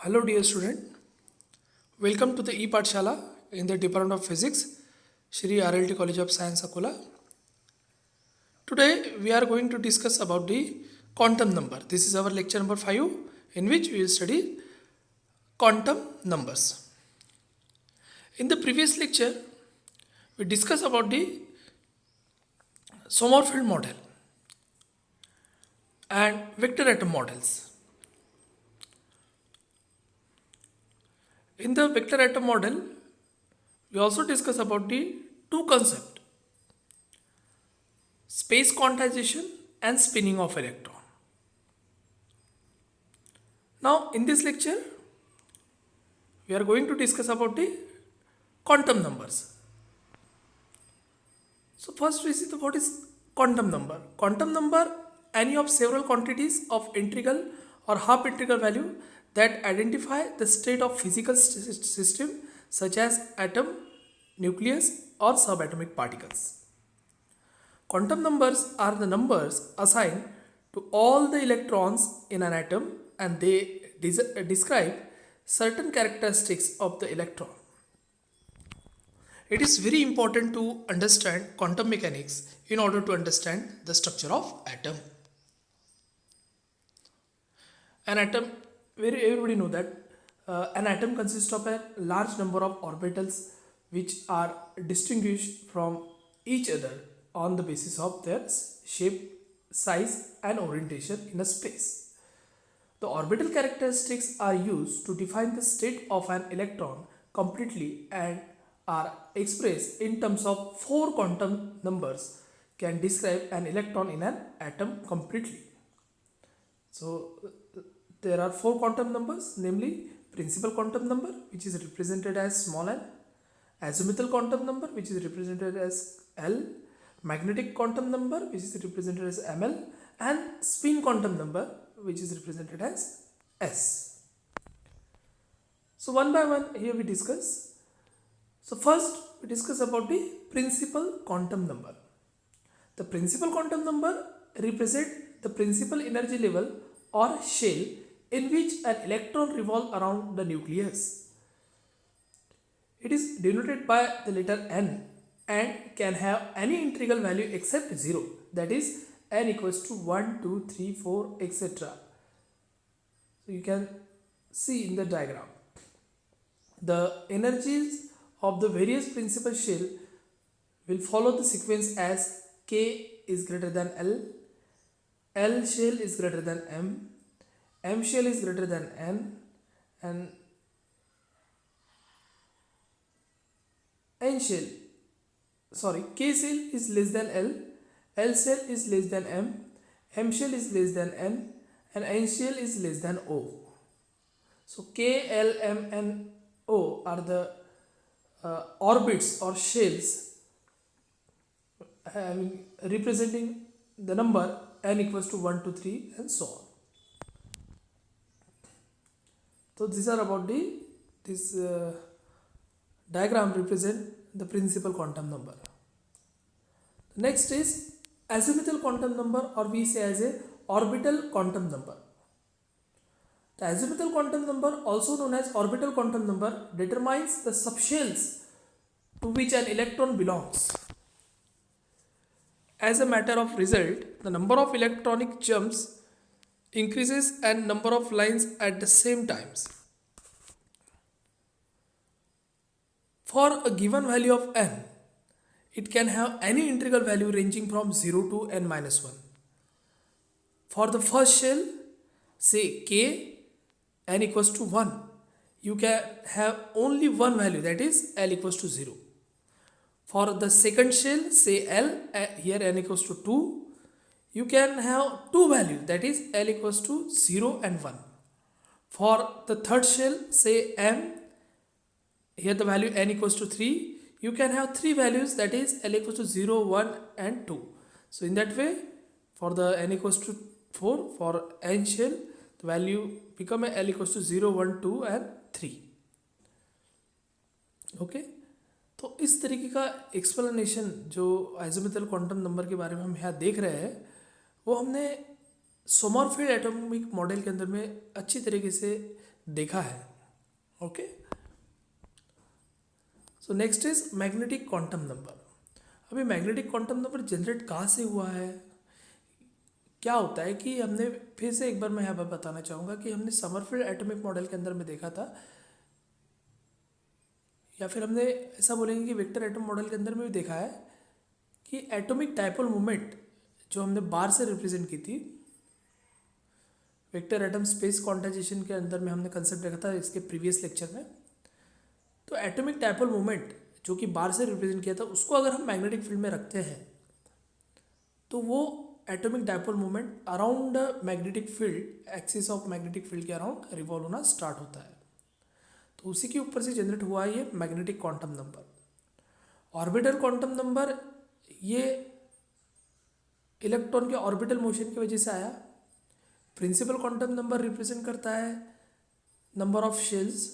Hello, dear student. Welcome to the e-Pathshala in the Department of Physics, Shri RLT College of Science, Akola. Today, we are going to discuss about the quantum number. This is our lecture number 5, in which we will study quantum numbers. In the previous lecture, we discussed about the Sommerfeld model and vector atom models. In the vector atom model, we also discuss about the two concepts, space quantization and spinning of electron. Now, in this lecture, we are going to discuss about the quantum numbers. So, first we see what is quantum number. Quantum number, any of several quantities of integral or half integral value that identify the state of physical system such as atom, nucleus or subatomic particles. Quantum numbers are the numbers assigned to all the electrons in an atom and they describe certain characteristics of the electron. It is very important to understand quantum mechanics in order to understand the structure of atom. An atom, everybody know that an atom consists of a large number of orbitals which are distinguished from each other on the basis of their shape, size and orientation in a space. The orbital characteristics are used to define the state of an electron completely and are expressed in terms of 4 quantum numbers can describe an electron in an atom completely. So there are 4 quantum numbers, namely principal quantum number which is represented as small n, azimuthal quantum number which is represented as L, magnetic quantum number which is represented as ml, and spin quantum number which is represented as S. So one by one here we discuss. So first we discuss about the principal quantum number. The principal quantum number represents the principal energy level or shell in which an electron revolves around the nucleus. It is denoted by the letter n and can have any integral value except 0, that is n equals to 1, 2, 3, 4 etc. So you can see in the diagram the energies of the various principal shell will follow the sequence as K is greater than L, L shell is greater than M shell is greater than N, and K shell is less than L shell is less than M shell is less than N, and N shell is less than O. So K, L, M, and O are the orbits or shells representing the number n equals to 1, 2, 3 and so on. So these are about this diagram represent the principal quantum number. Next is azimuthal quantum number, or we say as a orbital quantum number. The azimuthal quantum number, also known as orbital quantum number, determines the subshells to which an electron belongs. As a matter of result, the number of electronic jumps increases and number of lines at the same times. For a given value of n, it can have any integral value ranging from 0 to n minus 1. For the first shell, say k, n equals to 1, you can have only one value, that is L equals to 0. For the second shell, say L, here n equals to 2, you can have two values, that is L equals to 0 and 1. For the third shell, say M, here the value n equals to 3, you can have three values, that is L equals to 0, 1 and 2. So in that way, for the n equals to 4, for n shell, the value become a L equals to 0, 1, 2 and 3. Okay. तो इस तरीके का explanation जो आइजोमेथल quantum number के बारे में हम यहाँ देख रहे हैं वो हमने सोमरफेल्ड एटॉमिक मॉडल के अंदर में अच्छी तरीके से देखा है. Okay, so next is magnetic quantum number. अभी मैग्नेटिक क्वांटम नंबर जनरेट कहाँ से हुआ है? क्या होता है कि हमने फिर से एक बार मैं यहाँ पर बताना चाहूँगा कि हमने समरफील्ड एटॉमिक मॉडल के अंदर में देखा था, या फिर हमने ऐसा बोलेंगे कि वेक्टर एटम मॉडल के अंदर में भी देखा है कि एटॉमिक डायपोल मोमेंट जो हमने बार से रिप्रेजेंट की थी, वेक्टर एटम स्पेस क्वांटाइजेशन के अंदर में हमने कंसेप्ट देखा था इसके प्रीवियस लेक्चर में. तो एटॉमिक डायपोल मोमेंट जो कि बार से रिप्रेजेंट किया था, उसको अगर हम मैग्नेटिक फील्ड में रखते हैं तो वो atomic dipole moment around magnetic field, axis of magnetic field के अराउंड रिवॉल्व होना स्टार्ट होता है. तो उसी के ऊपर से जनरेट हुआ ये magnetic quantum number. Orbital quantum number ये इलेक्ट्रॉन के ऑर्बिटल मोशन की वजह से आया. प्रिंसिपल क्वांटम नंबर रिप्रेजेंट करता है नंबर ऑफ शेल्स.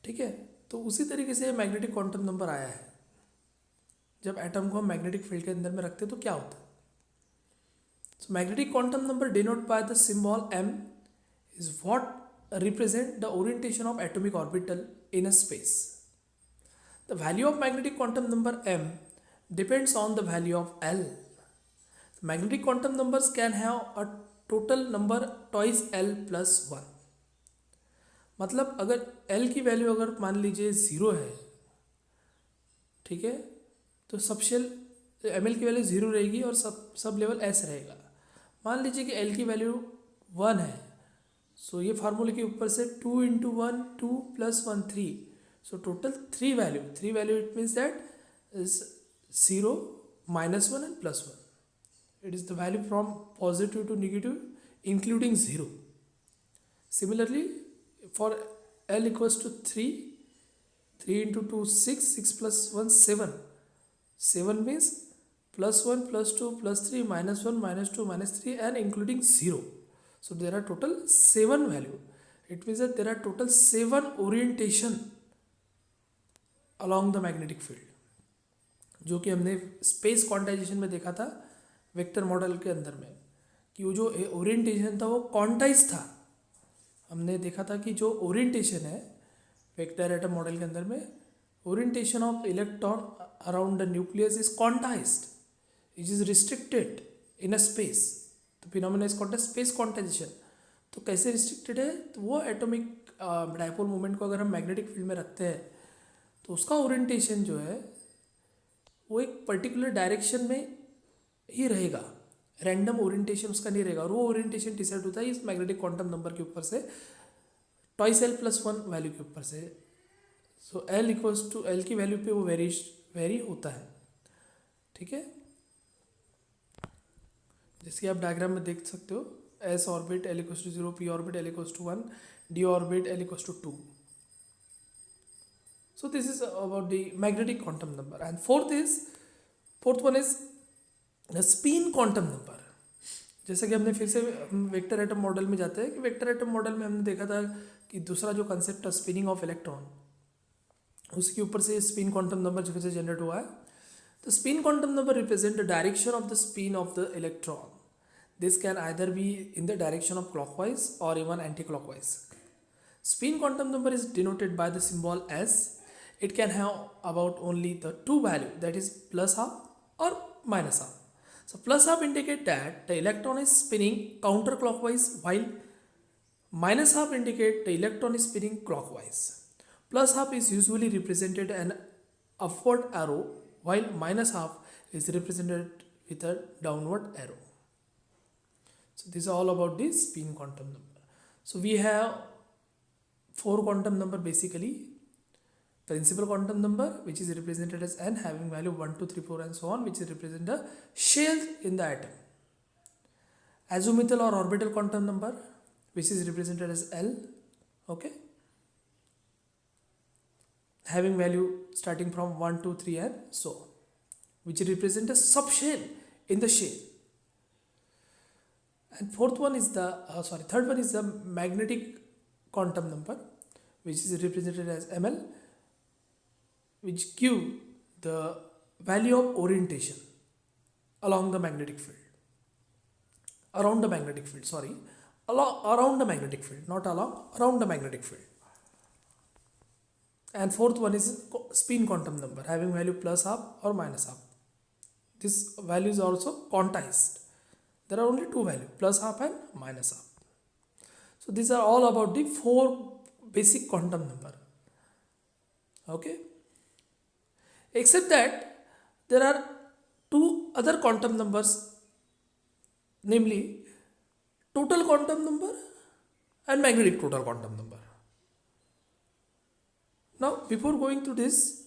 ठीक है, तो उसी तरीके से मैग्नेटिक क्वांटम नंबर आया है. जब एटम को हम मैग्नेटिक फील्ड के अंदर में रखते हैं तो क्या होता है? So magnetic quantum number denote bye the symbol m is what represent the orientation of atomic orbital in a space. The value of magnetic quantum number m depends on the value of L. Magnetic quantum numbers can have a total number twice L plus 1. मतलब अगर L की value अगर मान लीजिए 0 है, ठीक है, तो सब शेल एम एल की वैल्यू 0 रहेगी और सब लेवल S रहेगा. मान लीजिए कि L की वैल्यू 1 है, सो ये फार्मूले के ऊपर से 2 into 1 2 plus 1 3, so total 3 value. It means that is 0 minus 1 and plus 1. It is the value from positive to negative including 0. Similarly for L equals to 3 into 2 6 plus 1 7. 7 means plus 1 plus 2 plus 3 minus 1 minus 2 minus 3 and including 0. So there are total 7 value. It means that there are total 7 orientation along the magnetic field, जो कि हमने space quantization में देखा था vector model के अंदर में, कि वो जो ओरिएंटेशन था वो क्वांटाइज था. हमने देखा था कि जो ओरिएंटेशन है वेक्टर एटम मॉडल के अंदर में, orientation of electron around the nucleus is quantized. It is restricted in a space. तो phenomena is called space quantization. तो कैसे रिस्ट्रिक्टेड है? तो वो एटॉमिक डायपोल मोमेंट को अगर हम मैग्नेटिक फील्ड में रखते हैं तो उसका ओरिएंटेशन जो है वो एक पर्टिकुलर डायरेक्शन में ही रहेगा, रैंडम ओरिएंटेशन उसका नहीं रहेगा. और वो ओरिएंटेशन डिसाइड होता है इस मैग्नेटिक क्वांटम नंबर के ऊपर से, ट्वाइस L प्लस 1 वैल्यू के ऊपर से. सो L इक्वल्स टू L की वैल्यू पे वो वेरी होता है. ठीक है, जैसे कि आप डायग्राम में देख सकते हो, S orbit L equals to 0, P orbit L equals to 1, D orbit L equals to 2. So this is about the magnetic quantum number. And fourth one is the spin quantum number. जैसे कि हमने फिर से vector atom model में जाते हैं कि vector atom model में हमने देखा था कि दूसरा जो कंसेप्ट था स्पिनिंग ऑफ इलेक्ट्रॉन, उसके ऊपर से स्पिन क्वांटम नंबर जो से जनरेट हुआ है. तो spin quantum number represent the direction of the spin of the electron. This can either be in the direction of clockwise और even anti clockwise. Spin quantum number is denoted by the symbol S. It can have about only the two value, that is plus half or minus half. So plus half indicate that the electron is spinning counterclockwise, while minus half indicate the electron is spinning clockwise. Plus half is usually represented an upward arrow, while minus half is represented with a downward arrow. So this is all about the spin quantum number. So we have 4 quantum number basically. Principal quantum number, which is represented as n, having value 1 2 3 4 and so on, which is represent the shells in the atom. Azimuthal or orbital quantum number, which is represented as L, okay, having value starting from 1 2 3 and so on, which represent a subshell in the shell. And third one is the magnetic quantum number, which is represented as ML, which give the value of orientation along the magnetic field. around the magnetic field, sorry, around the magnetic field, not along, around the magnetic field. And fourth one is spin quantum number having value plus half or minus half. This value is also quantized. There are only two values, plus half and minus half. So these are all about the four basic quantum number. Okay, except that there are two other quantum numbers, namely total quantum number and magnetic total quantum number. Now before going to this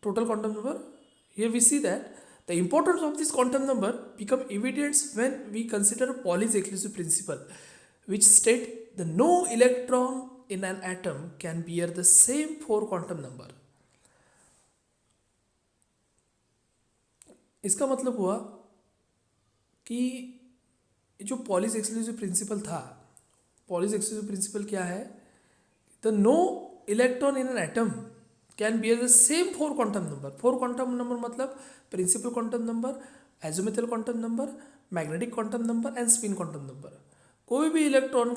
total quantum number, here we see that the importance of this quantum number become evident when we consider Pauli's exclusive principle, which state that no electron in an atom can bear the same four quantum number. इसका मतलब हुआ कि जो Pauli's exclusive principle था, Pauli's exclusive principle क्या है, the no electron in an atom can bear the same four quantum number. Four quantum number मतलब principal quantum number, azimuthal quantum number, magnetic quantum number and spin quantum number. कोई भी electron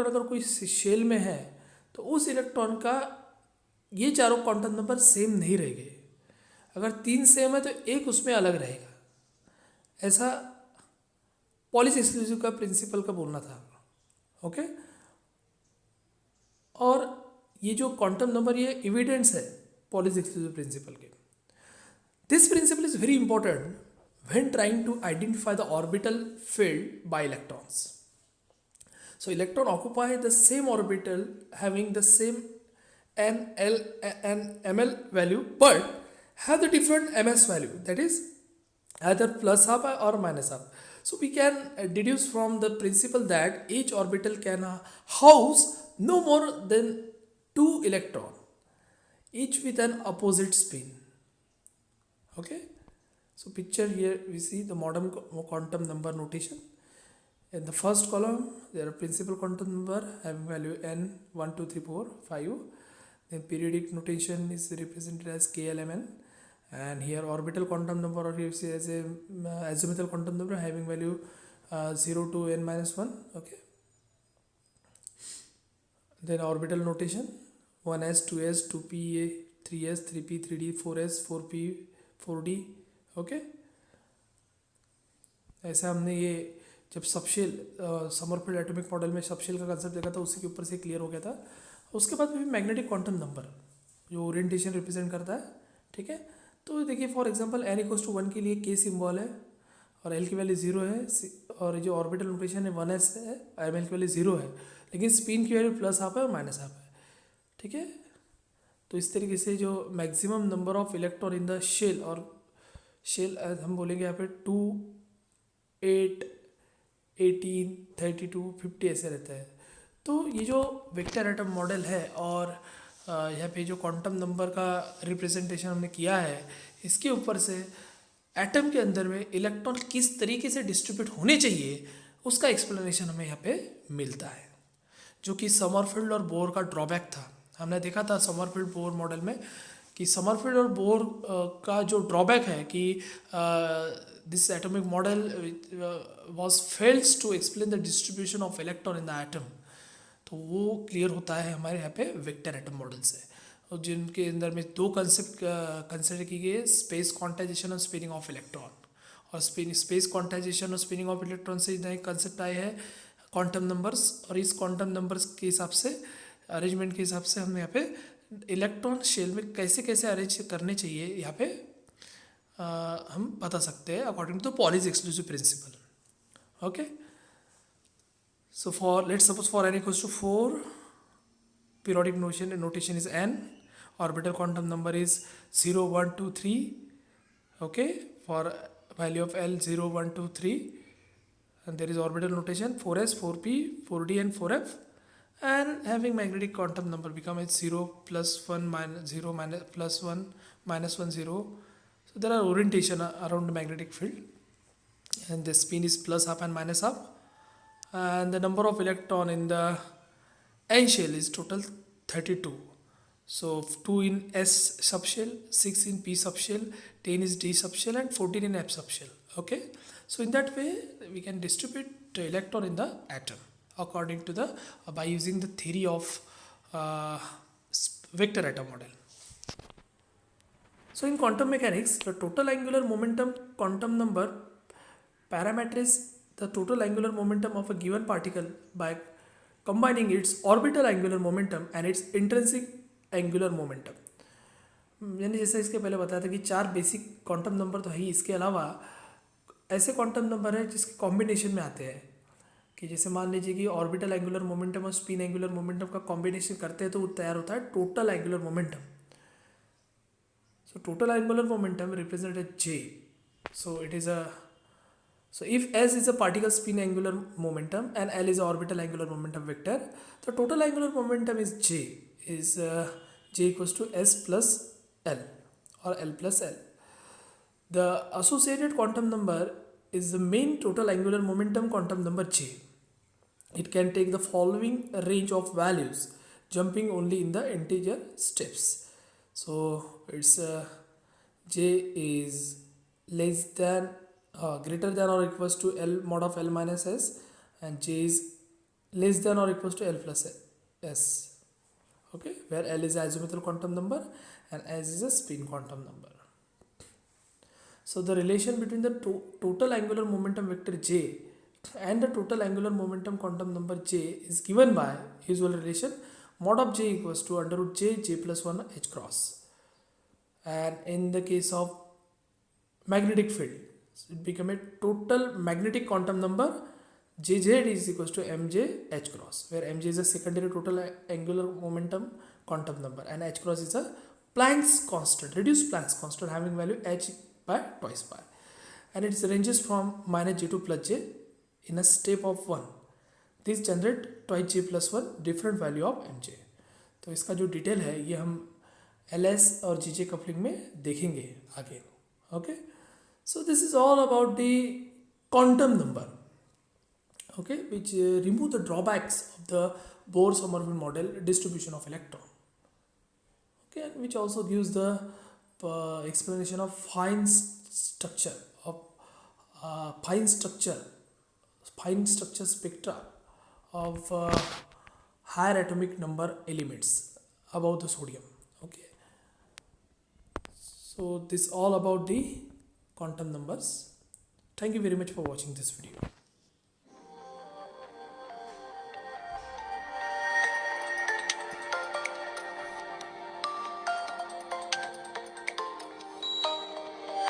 अगर कोई shell में है तो उस electron का ये चारों क्वांटम नंबर सेम नहीं रहेंगे. अगर तीन सेम है तो एक उसमें अलग रहेगा. ऐसा पॉलिस एक्सक्लूसिव का प्रिंसिपल का बोलना था. ओके, और ये जो क्वांटम नंबर ये एविडेंस है पॉलिस एक्सक्लूसिव प्रिंसिपल के. This principle is very important when trying to identify the orbital filled by electrons. So electron occupy the same orbital having the same n, l and ml value but have the different ms value, that is either plus half or minus half. So we can deduce from the principle that each orbital can house no more than 2 electrons, each with an opposite spin. Okay, so picture here we see the modern quantum number notation. In the first column there are principal quantum number having value n 1 2 3 4 5. Then periodic notation is represented as KLMN, and here orbital quantum number, or you see as a azimuthal quantum number having value 0 to n minus 1. Okay, then orbital notation 1s 2s 2p 3s 3p 3d 4s 4p 4d. Okay, ऐसा हमने ये जब subshell Sommerfeld atomic model में subshell का concept देखा था उसी के ऊपर से क्लियर हो गया था. उसके बाद भी मैग्नेटिक क्वांटम नंबर जो ओरिएंटेशन रिप्रेजेंट करता है. ठीक है, तो देखिए फॉर एग्जांपल n = 1 के लिए k सिंबल है और l की वैल्यू 0 है, और जो ऑर्बिटल नोटेशन है 1s है, ml की वैल्यू 0 है, लेकिन स्पिन की वैल्यू प्लस हाफ है और माइनस हाफ है. ठीक है, तो इस तरीके से जो maximum number of electron in the shell, और शेल हम बोलेंगे यहाँ पे 2 8 18 32 50 ऐसे रहता है. तो ये जो वेक्टर एटम मॉडल है और यहाँ पे जो क्वांटम नंबर का रिप्रेजेंटेशन हमने किया है, इसके ऊपर से एटम के अंदर में इलेक्ट्रॉन किस तरीके से डिस्ट्रीब्यूट होने चाहिए उसका एक्सप्लेनेशन हमें यहाँ पे मिलता है, जो कि समरफील्ड और बोर का ड्रॉबैक था. हमने देखा था समरफील्ड बोर मॉडल में कि समरफील्ड और बोर का जो ड्रॉबैक है कि this atomic model was fails to explain the distribution of electron in the atom. तो वो क्लियर होता है हमारे यहाँ पे वेक्टर एटम मॉडल से, और जिनके अंदर में दो कंसेप्ट कंसिडर की गई, स्पेस क्वांटाइजेशन और स्पिनिंग ऑफ इलेक्ट्रॉन. और स्पेस क्वांटाइजेशन और स्पिनिंग ऑफ इलेक्ट्रॉन से नए कंसेप्ट आए हैं क्वांटम नंबर्स, और इस क्वांटम नंबर्स के हिसाब से अरेंजमेंट के हिसाब से हम यहाँ पे इलेक्ट्रॉन शेल में कैसे कैसे अरेंज करने चाहिए यहाँ पे हम बता सकते हैं according to Pauli's exclusive principle. Okay, so for let's suppose for n = 4, periodic notation is n, orbital quantum number is 0 1 2 3. okay, for value of l 0 1 2 3, and there is orbital notation 4s 4p 4d and 4f, and having magnetic quantum number become as 0 plus 1 minus 0 minus plus 1 minus 1 0. So there are orientation around the magnetic field, and the spin is plus half and minus half, and the number of electron in the n shell is total 32. So 2 in s subshell, 6 in p subshell, 10 is d subshell, and 14 in f subshell. Okay, so in that way we can distribute the electron in the atom according to the by using the theory of vector atom model. So in quantum mechanics, the total angular momentum quantum number parameter is the total angular momentum of a given particle by combining its orbital angular momentum and its intrinsic angular momentum. मैंने जैसे इसके पहले बताया था कि 4 basic quantum number तो है ही, इसके अलावा ऐसे क्वांटम नंबर है जिसके कॉम्बिनेशन में आते हैं कि जैसे मान लीजिए कि ऑर्बिटल एंगुलर मोमेंटम और स्पिन एंगुलर मोमेंटम का कॉम्बिनेशन करते हैं तो तैयार होता है total angular momentum. So total angular momentum represented J. So it is a if S is a particle spin angular momentum and L is a orbital angular momentum vector, the total angular momentum is J J equals to S plus L or L plus L. The associated quantum number is the main total angular momentum quantum number J. It can take the following range of values, jumping only in the integer steps. So it's J is less than greater than or equals to L mod of L minus S, and J is less than or equals to L plus S. Okay, where L is azimuthal quantum number and S is a spin quantum number. So the relation between the total angular momentum vector J and the total angular momentum quantum number J is given by usual relation mod of J equals to under root J plus 1 H cross. And in the case of magnetic field, it become a total magnetic quantum number Jz is equals to Mj H cross, where Mj is a secondary total angular momentum quantum number and H cross is a Planck's constant, reduced Planck's constant having value H by twice pi, and it ranges from minus J to plus J in a step of 1. This generate twice J plus 1 different value of Mj. तो इसका जो detail है ये हम LS और GJ coupling में देखेंगे आगे. Okay, so this is all about the quantum number, okay, which remove the drawbacks of the Bohr-Sommerfeld model distribution of electron, okay, and which also gives the explanation of fine structure spectra of higher atomic number elements above the sodium. Okay, so this all about the quantum numbers. Thank you very much for watching this video.